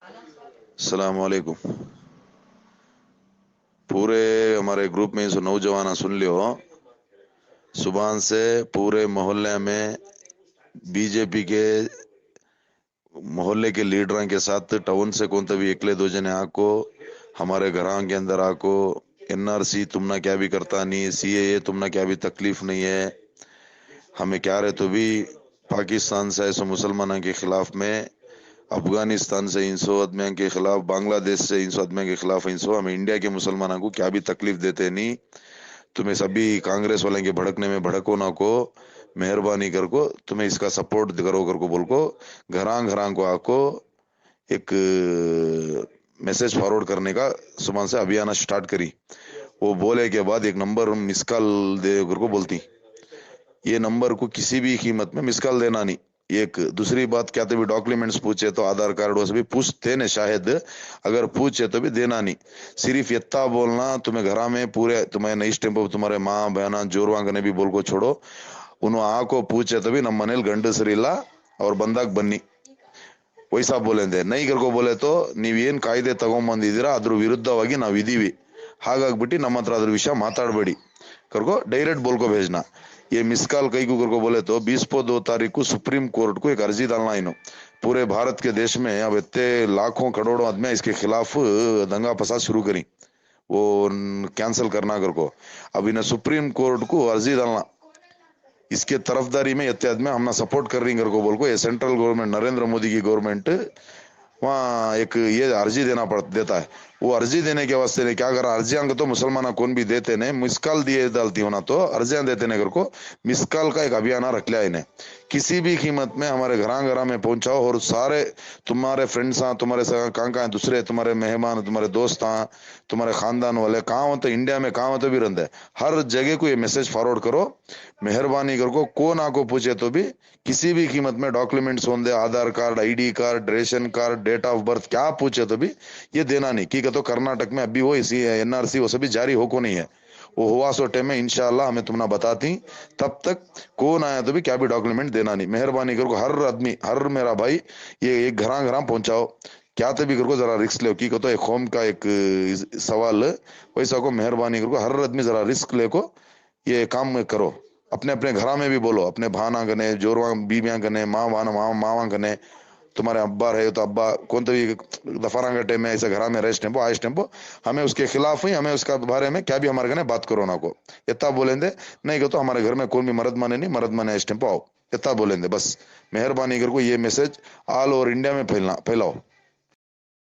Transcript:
अस्सलाम वालेकुम। पूरे हमारे ग्रुप में सो नौजवान सुन लियो। सुबह से पूरे मोहल्ले में बीजेपी के मोहल्ले के लीडर के साथ टाउन से कौन तभी एकले दो जने आको हमारे घरां के अंदर आको एनआरसी तुमना क्या भी करता नहीं, सीएए तुमना क्या भी तकलीफ नहीं है, हमें क्या रहे तो भी पाकिस्तान से ऐसे मुसलमानों के खिलाफ में, अफगानिस्तान से इंसो आदमियों के खिलाफ, बांग्लादेश से इंसो आदमियों के खिलाफ इंसो, हमें इंडिया के मुसलमानों को क्या भी तकलीफ देते नहीं। तुम्हें सभी कांग्रेस वाले के भड़कने में भड़को ना को, मेहरबानी कर को तुम्हें इसका सपोर्ट करो कर को बोल को घरां घरां को आको एक मैसेज फॉरवर्ड करने का सुबह से अभियान स्टार्ट करी। वो बोले के बाद एक नंबर मिस कॉल दे कर को बोलती, ये नंबर को किसी भी कीमत में मिस कॉल देना नहीं। एक दूसरी बात क्या तो भी डॉक्यूमेंट्स पूछे तो आधार कार्ड वो सभी पूछते ने शायद, अगर पूछे तो भी देना नहीं। सिर्फ इतना बोलना तुम्हें घरा में पूरे तुम्हें इस टाइम पर तुम्हारे माँ बहना जोरवा ने भी बोल को छोड़ो, उन्होंने आको पूछे तो भी ನಮ್ಮ ಮನೇಲಿ ಗಂಡಸರಿಲ್ಲ ಅವ್ರ ಬಂದಾಗ ಬನ್ನಿ ವೈಸಾ ಬೋಲೆಂದೆ ನೈ ಕರ್ಕೊ ಬೋಲೆ तो ನೀವೇನ್ ಕಾಯ್ದೆ ತಗೊಂಬಂದಿದ್ದೀರಾ ಅದ್ರ ವಿರುದ್ಧವಾಗಿ ನಾವು ಇದೀವಿ, ಹಾಗಾಗ್ಬಿಟ್ಟು ನಮ್ಮ ಹತ್ರ ಅದ್ರ ವಿಷಯ ಮಾತಾಡಬೇಡಿ करको डायरेक्ट बोल को भेजना। ये मिस कॉल कई को करको बोले तो 20 तारीख को सुप्रीम कोर्ट को एक अर्जी डालना इनो। पूरे भारत के देश में अब इतने लाखों करोड़ों आदमी इसके खिलाफ दंगा फसाद शुरू करी, वो कैंसिल करना करको अब इन्हें सुप्रीम कोर्ट को अर्जी डालना, इसके तरफदारी में इतने आदमी हम सपोर्ट कर रही करको बोल को ये सेंट्रल गवर्नमेंट नरेंद्र मोदी की गवर्नमेंट वहाँ एक ये अर्जी देता है। वो अर्जी देने के वास्ते ने क्या करा, अर्जियां तो मुसलमान कौन भी देते ने मिस कॉल दिए डालती होना तो अर्जियां देते ने को मिस कॉल का एक अभियान रख लिया इन्हें। किसी भी कीमत में हमारे घरा घरा में पहुंचाओ और सारे तुम्हारे फ्रेंड्स तुम्हारे कहाँ कहाँ दूसरे तुम्हारे मेहमान तुम्हारे दोस्त तुम्हारे खानदान वाले कहाँ होते इंडिया में कहाँ होते भी रहते हर जगह को ये मैसेज फॉरवर्ड करो। मेहरबानी कर को कौन आको पूछे तो भी किसी भी कीमत में डॉक्यूमेंट्स होंगे, Aadhaar card, ID card, ration card, date of birth क्या पूछे तो भी ये देना नहीं। की तो कर्नाटक में अभी वो इसी एनआरसी वो सभी जारी हो को नहीं है, वो हुआ सो टाइम में इंशाल्लाह हमें तुमने बताती, तब तक कौन आया तो भी क्या भी डॉक्यूमेंट देना नहीं। मेहरबानी करो हर आदमी हर मेरा भाई ये एक घरा घरा पहुंचाओ, क्या तो भी करो जरा रिस्क ले की तो एक होम का एक सवाल वैसा को मेहरबानी करो हर आदमी जरा रिस्क ले को ये काम करो। अपने अपने घरा में भी बोलो, अपने भाना कने जोरवा बीबियां कने माँ वाना मावा कने, तुम्हारे अब्बा रहे तो अब्बा कौन तो भी दफारा का टाइम में ऐसे घरा में रेस्ट टेम्पो आइस टेम्पो हमें उसके खिलाफ ही हमें उसका बारे में क्या भी हमारे कने बात करो ना को इतना बोलेंगे नहीं को तो हमारे घर में कौन भी मर्द माने नहीं, मर्द माने इस टेम्पो आओ इतना बोलेंगे बस। मेहरबानी करके ये मैसेज ऑल ओवर इंडिया में फैलाओ।